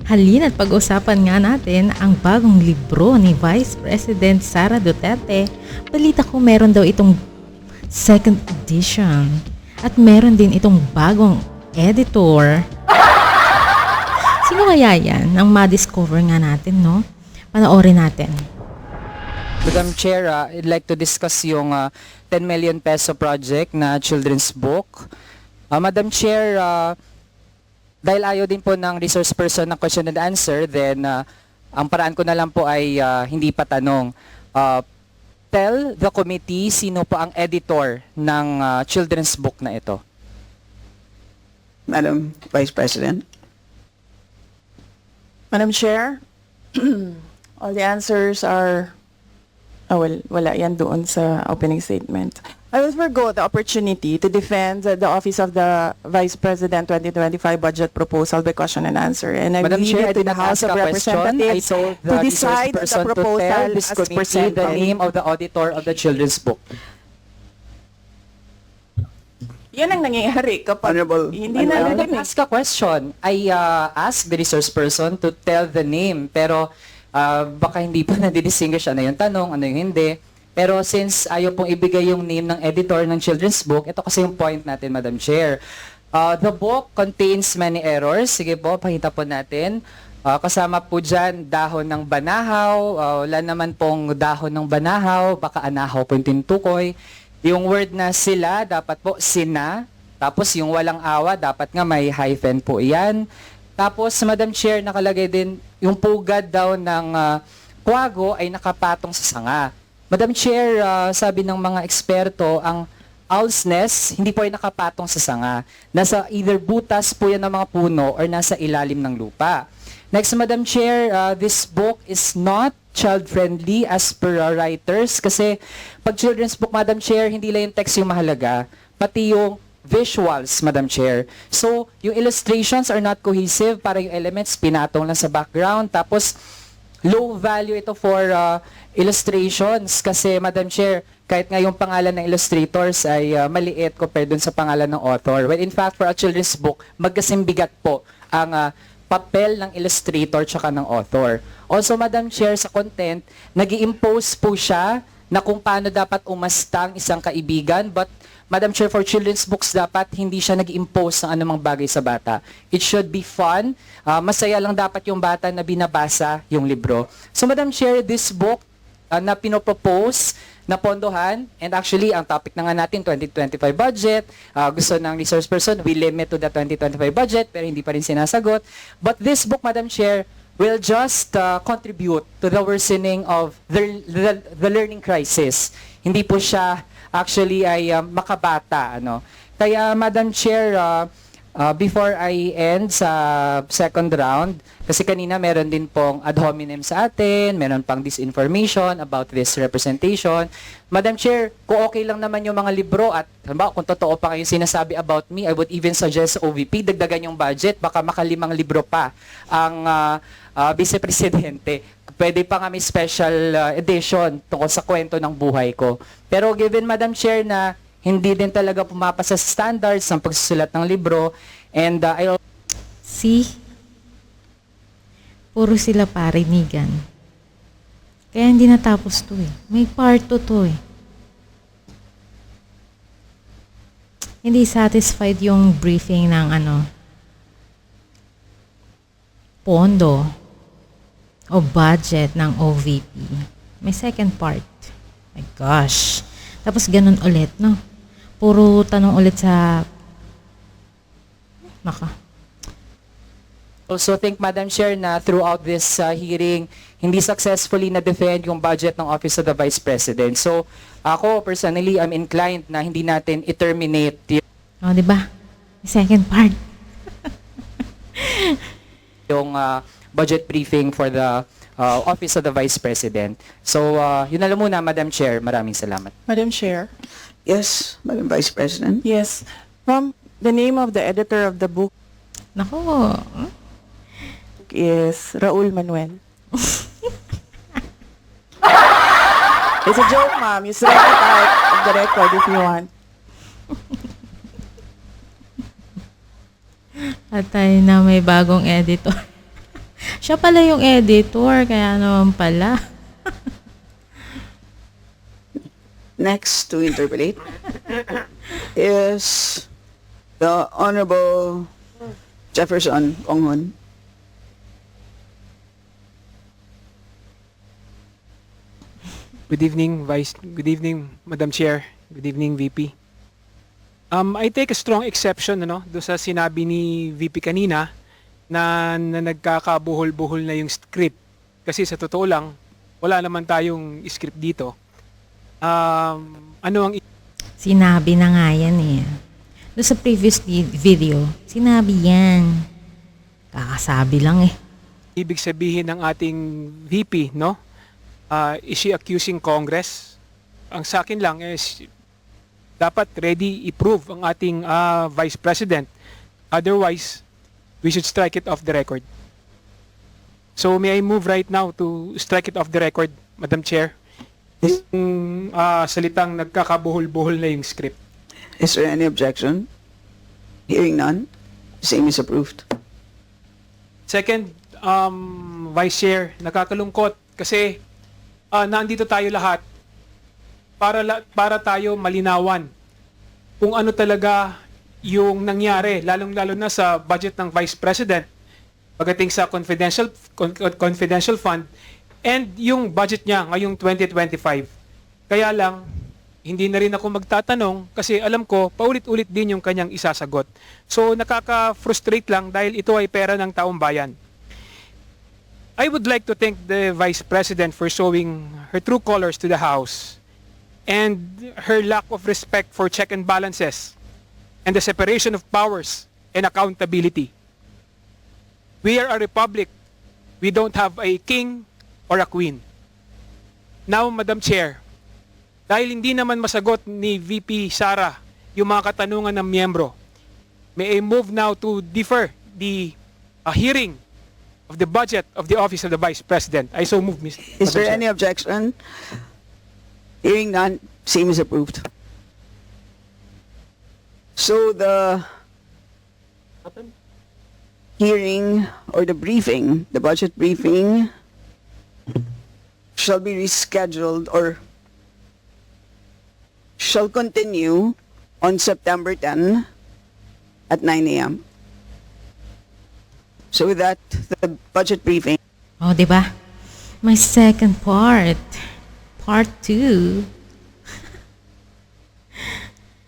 Halina't pag-usapan nga natin ang bagong libro ni Vice President Sara Duterte. Balita ko meron daw itong second edition at meron din itong bagong editor. Sino kaya yan ang ma-discover nga natin, no? Panoorin natin. Madam Chair, I'd like to discuss yung 10 million peso project na children's book. Madam Chair, dahil ayaw din po ng resource person ng question and answer, then ang paraan ko na lang po ay hindi pa tanong. Tell the committee sino po ang editor ng children's book na ito. Madam Vice President. Madam Chair, all the answers are, wala yan doon sa opening statement. I will forgo the opportunity to defend the Office of the Vice President 2025 budget proposal by question and answer. And I Madam leave Chair, I it to did the not House ask of a question. I Representatives told to the decide resource the person to proposal tell this as committee the presented. name of the auditor of the children's book. Yan ang nangyayari kapag Honorable- hindi I na didn't ask a question. I asked the resource person to tell the name. Pero baka hindi pa na-distinguish ano yung tanong, ano yung hindi. Pero since ayaw pong ibigay yung name ng editor ng children's book, ito kasi yung point natin, Madam Chair. The book contains many errors. Sige po, pakita po natin. Kasama po dyan dahon ng banahaw. Wala naman pong dahon ng banahaw. Baka anahaw po yung tinutukoy. Yung word na sila, dapat po sina. Tapos yung walang awa, dapat nga may hyphen po yan. Tapos, Madam Chair, nakalagay din yung pugad daw ng kwago ay nakapatong sa sanga. Madam Chair, sabi ng mga eksperto, ang owl's nest hindi po ay nakapatong sa sanga. Nasa either butas po yan ng mga puno or nasa ilalim ng lupa. Next, Madam Chair, this book is not child-friendly as per writers kasi pag children's book, Madam Chair, hindi lang yung text yung mahalaga, pati yung visuals, Madam Chair. So, yung illustrations are not cohesive, para yung elements pinatong lang sa background, tapos low value ito for illustrations kasi, Madam Chair, kahit nga yung pangalan ng illustrators ay maliit compared dun sa pangalan ng author. When in fact, for a children's book, magkasimbigat po ang papel ng illustrator tsaka ng author. Also, Madam Chair, sa content, nag-i-impose po siya na kung paano dapat umasta ang isang kaibigan, but Madam Chair, for children's books, dapat hindi siya nag-impose ng anumang bagay sa bata. It should be fun. Masaya lang dapat yung bata na binabasa yung libro. So, Madam Chair, this book na pinopropose na pondohan, and actually, ang topic na nga natin, 2025 budget, gusto ng resource person, we limit to the 2025 budget, pero hindi pa rin sinasagot. But this book, Madam Chair, will just contribute to the worsening of the learning crisis. Hindi po siya actually ay makabata. Kaya, Madam Chair, before I end sa second round, kasi kanina meron din pong ad hominem sa atin, meron pang disinformation about this representation. Madam Chair, kung okay lang naman yung mga libro at kung totoo pa kayong sinasabi about me, I would even suggest sa OVP, dagdagan yung budget, baka makalimang libro pa ang Vice Presidente. Pwede pa nga may special edition tungkol sa kwento ng buhay ko. Pero given, Madam Chair, na hindi din talaga pumapasa sa standards ng pagsusulat ng libro, and See? Puro sila parinigan. Kaya hindi natapos to eh. May part 2 to eh. Hindi satisfied yung briefing ng pondo o budget ng OVP. May second part. My gosh. Tapos ganun ulit, no? Puro tanong ulit sa also think, Madam Chair, na throughout this hearing, hindi successfully na-defend yung budget ng Office of the Vice President. So, ako, personally, I'm inclined na hindi natin i-terminate di ba? May second part. yung budget briefing for the Office of the Vice President. So, yun na lang muna, Madam Chair. Maraming salamat. Madam Chair, Yes, Madam Vice President. yes, from the name of the editor of the book Nako. is Raul Manuel. It's a joke, ma'am. You strike it out of the record if you want. Patay na, may bagong editor. Siya pala yung editor, kaya naman pala. Next to interpolate is the Honorable Jefferson Onghon. Good evening, Good evening, Madam Chair. Good evening, VP. I take a strong exception do sa sinabi ni VP kanina na nagkakabuhol-buhol na yung script. Kasi sa totoo lang, wala naman tayong script dito. Ano ang Sinabi na nga yan eh. Doon sa previous video, sinabi yan. Kakasabi lang eh. ibig sabihin ng ating VP, no? Is she accusing Congress? Ang sa akin lang is dapat ready i-prove ang ating Vice President. Otherwise, we should strike it off the record. So may I move right now to strike it off the record, Madam Chair? Yung salitang nagkakabuhol-buhol na yung script. Is there any objection? Hearing none, same is approved. Second, Vice Chair, nakakalungkot kasi nandito tayo lahat para tayo malinawan kung ano talaga yung nangyari, lalong-lalo na sa budget ng Vice President pagdating sa confidential fund and yung budget niya ngayong 2025. Kaya lang, hindi na rin ako magtatanong kasi alam ko, paulit-ulit din yung kanyang isasagot. So, nakaka-frustrate lang dahil ito ay pera ng taong bayan. I would like to thank the Vice President for showing her true colors to the House and her lack of respect for check and balances and the separation of powers and accountability. We are a republic. We don't have a king or a queen. Now, Madam Chair, dahil hindi naman masagot ni VP Sara yung mga katanungan ng miyembro, may I move now to defer the hearing of the budget of the Office of the Vice President. I so move, Ms. Is there any objection? Hearing none, same is approved. So the hearing or the briefing, the budget briefing, shall be rescheduled or shall continue on September 10 at 9 a.m. So with that, the budget briefing Oh, di ba? My second part. Part 2.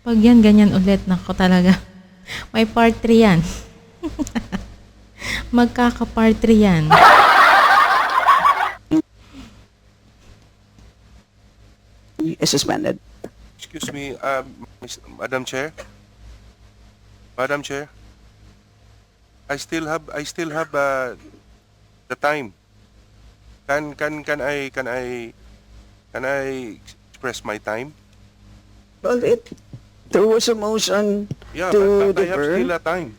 Pag yan, ganyan ulit. Nako talaga. May part 3 yan. Magkaka-part 3 yan. is suspended. Excuse me, Madam Chair. Madam Chair. I still have the time. Can I express my time? Well, there was a motion Yeah, to but I have defer. still a time.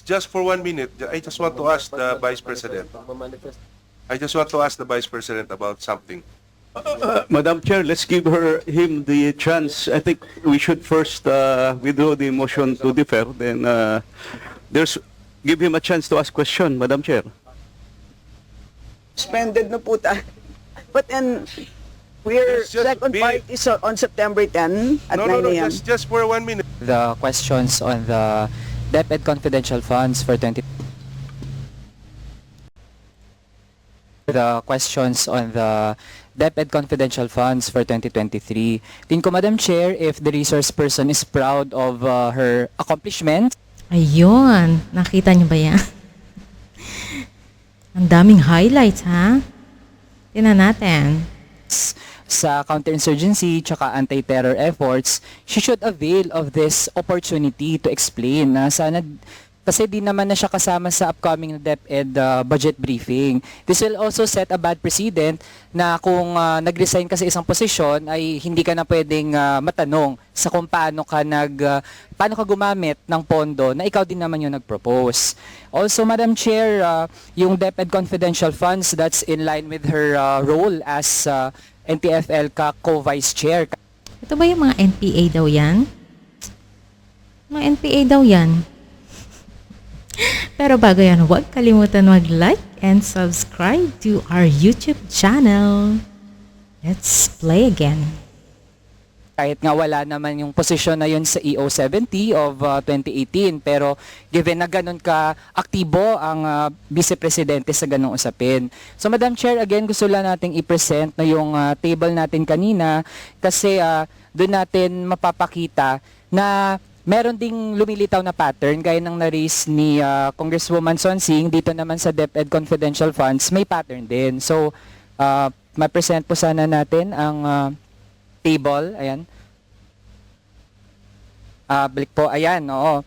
Just for 1 minute. I just want to ask the Vice President. I just want to ask the Vice President about something. Madam Chair, let's give him the chance. I think we should first withdraw the motion to defer. Then give him a chance to ask question, Madam Chair. Suspended na po tayo. But then, Yes, just second be- part is on September 10 at No, 9 no, a.m. just for 1 minute. The questions on the DepEd confidential funds for 20... The questions on the DepEd confidential funds for 2023. Tingin ko, Madam Chair, if the resource person is proud of her accomplishments, Ayun. Nakita niyo ba yan? Ang daming highlights, ha? Tingnan natin. sa counterinsurgency tsaka anti-terror efforts, she should avail of this opportunity to explain na sana kasi di naman na siya kasama sa upcoming DepEd budget briefing. This will also set a bad precedent na kung nag-resign ka sa isang posisyon ay hindi ka na pwedeng matanong sa kung paano ka gumamit ng pondo na ikaw din naman yung nag-propose. Also, Madam Chair, yung DepEd confidential funds, that's in line with her role as NTFL co-vice chair. Ito ba yung mga NPA daw yan? Mga NPA daw yan. Pero bago yan, huwag kalimutan mag-like and subscribe to our YouTube channel. Let's play again. Kahit nga wala naman yung posisyon na yun sa EO70 of 2018, pero given na ganun ka aktibo ang Vice Presidente sa ganung usapin. So Madam Chair, again gusto lang nating i-present na yung table natin kanina kasi doon natin mapapakita na meron ding lumilitaw na pattern gaya ng na-raise ni Congresswoman Sonsing dito naman sa DepEd Confidential Funds, may pattern din. So ma-present po sana natin ang table, ayan. Balik po, ayan, oo.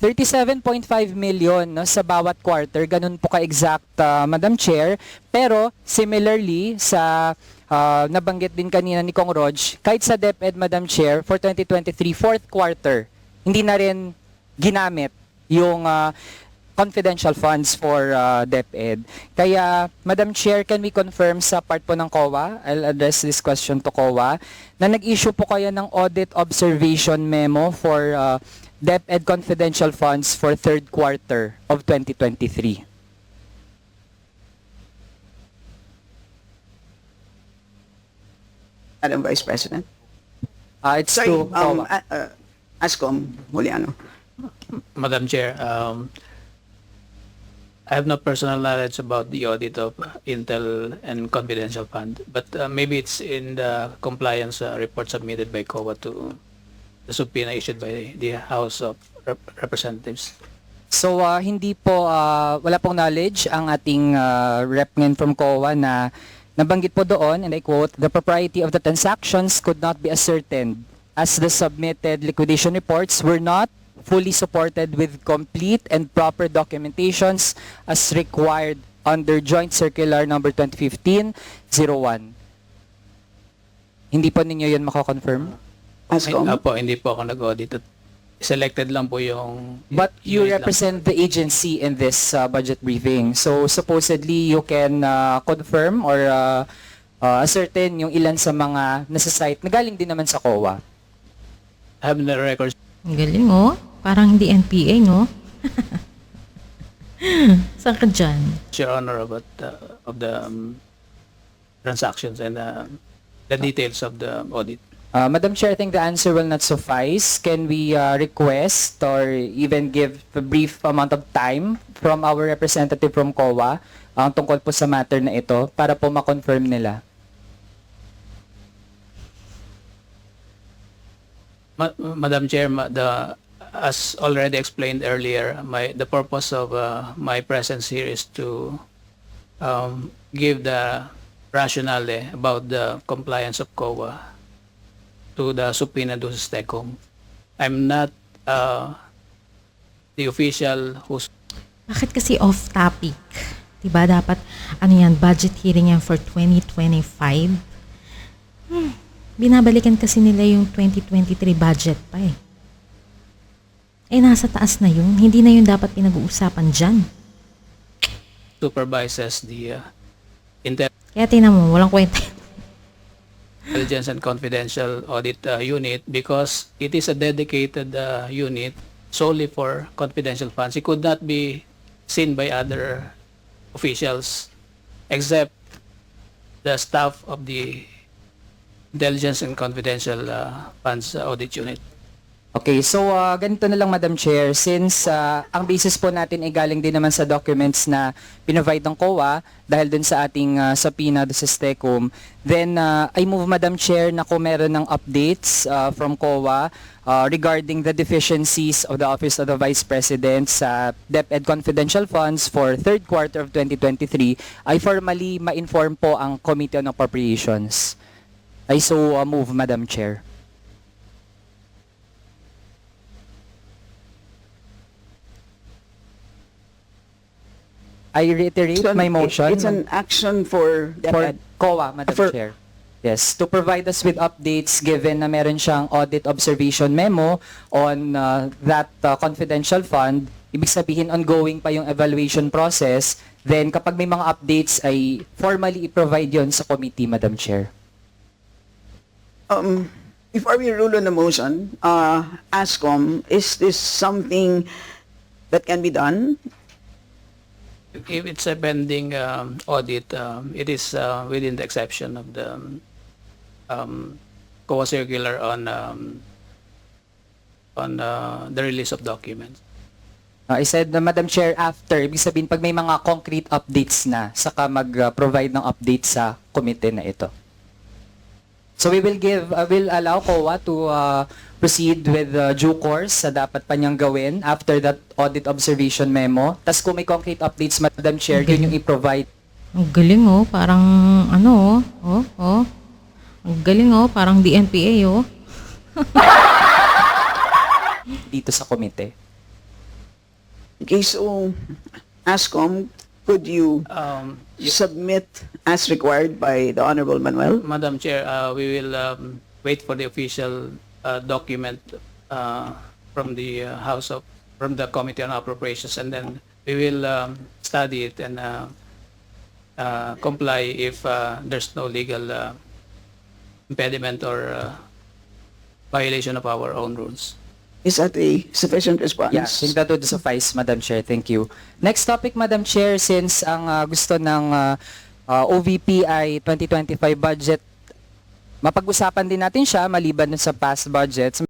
37.5 million no, sa bawat quarter, ganun po ka-exact, Madam Chair. Pero, similarly, sa nabanggit din kanina ni Kong Rog, kahit sa DepEd, Madam Chair, for 2023, fourth quarter, hindi na rin ginamit yung confidential funds for DepEd. Kaya, Madam Chair, can we confirm sa part po ng COA, I'll address this question to COA, na nag-issue po kayo ng audit observation memo for DepEd confidential funds for third quarter of 2023. Madam Vice President. It's Sorry, to COA. ASCOM, Juliano. Madam Chair, I have no personal knowledge about the audit of Intel and Confidential Fund, but maybe it's in the compliance report submitted by COA to the subpoena issued by the House of Representatives. So, hindi po, wala pong knowledge ang ating rep ngayon from COA na nabanggit po doon, and I quote, "The propriety of the transactions could not be ascertained as the submitted liquidation reports were not fully supported with complete and proper documentations as required under Joint Circular number 2015-01. Hindi po ninyo yun mako-confirm? ASCOM. Hindi po ako nag-audit. Selected lang po yung... But you unit lang. represent the agency in this budget briefing. So supposedly you can confirm or ascertain yung ilan sa mga nasa site na galing din naman sa COA. I have the records. Ang galing, oh. Parang hindi NPA, no? Saan ka dyan? Your Honor, about of the transactions and the details of the audit. Madam Chair, I think the answer will not suffice. Can we request or even give a brief amount of time from our representative from COA tungkol po sa matter na ito para po ma-confirm nila? Madam Chair, as already explained earlier, the purpose of my presence here is to give the rationale about the compliance of COA to the subpoena do STECOM. I'm not the official who's... Bakit kasi off-topic? Diba dapat, ano yan, budget hearing yan for 2025? Binabalikan kasi nila yung 2023 budget pa eh. Nasa taas na yun. Hindi na yun dapat pinag-uusapan dyan. supervises the Kaya tinan mo, walang kwenta. Intelligence and Confidential Audit Unit because it is a dedicated unit solely for confidential funds. It could not be seen by other officials except the staff of the Intelligence and Confidential Funds Audit Unit. Okay, so ganito na lang Madam Chair, since ang basis po natin ay galing din naman sa documents na pinrovide ng COA dahil dun sa ating subpoena do sa STECOM, then I move Madam Chair na kung meron ng updates from COA regarding the deficiencies of the Office of the Vice President sa DepEd Confidential Funds for third quarter of 2023, ay formally ma-inform po ang Committee on Appropriations. I so move Madam Chair. I reiterate So, my motion It's an action for for DepEd. COA, Madam For- Chair. Yes, to provide us with updates given na meron siyang audit observation memo on that confidential fund. Ibig sabihin, ongoing pa yung evaluation process. Then, kapag may mga updates, ay formally i-provide yon sa committee, Madam Chair. Before we rule on the motion, ASCOM, is this something that can be done If it's a pending audit, it is within the exception of the COA circular on the release of documents. I said, Madam Chair, after, ibig sabihin, pag may mga concrete updates na, saka mag-provide ng update sa committee na ito. So we will will allow COA to proceed with due course sa dapat pa niyang gawin after that audit observation memo. Tapos kung may concrete updates, Madam Chair, yun yung i-provide Ang galing oh, parang ano oh. Ang galing oh, parang DNPA oh. dito sa komite. Okay, so, ASCOM, could you submit as required by the Honorable Manuel? Madam Chair, we will wait for the official document from the from the Committee on Appropriations, and then we will study it and comply if there's no legal impediment or violation of our own rules. Is that a sufficient response? Yeah, I think that would suffice, Madam Chair. Thank you. Next topic, Madam Chair, since ang gusto ng OVP ay 2025 budget, mapag-usapan din natin siya maliban dun sa past budgets.